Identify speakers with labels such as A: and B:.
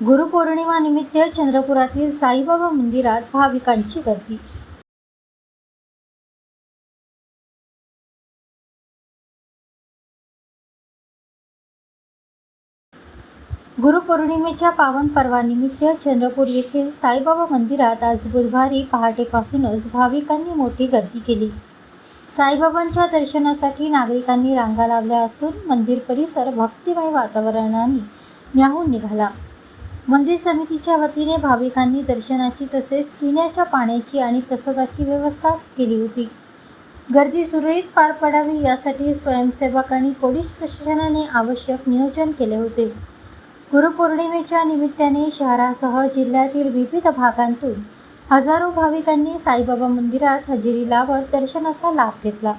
A: गुरुपौर्णिमा निमित्त चंद्रपुरातील साईबाबा मंदिरात भाविकांची गर्दी। गुरुपौर्णिमेच्या पावन पर्वानिमित्त चंद्रपूर येथील साईबाबा मंदिरात आज बुधवारी पहाटेपासूनच भाविकांनी मोठी गर्दी केली। साईबाबांच्या दर्शनासाठी नागरिकांनी रांगा लावल्या असून मंदिर परिसर भक्तिमय वातावरणाने न्हाऊन निघाला। मंदिर समितीच्या वतीने भाविकांनी दर्शनाची तसेच पिण्याच्या पाण्याची आणि प्रसादाची व्यवस्था केली होती। गर्दी सुरळीत पार पडावी यासाठी स्वयंसेवक आणि पोलीस प्रशासनाने आवश्यक नियोजन केले होते। गुरुपौर्णिमेच्या निमित्ताने शहरासह जिल्ह्यातील विविध भागांतून हजारो भाविकांनी साईबाबा मंदिरात हजेरी लावत दर्शनाचा लाभ घेतला।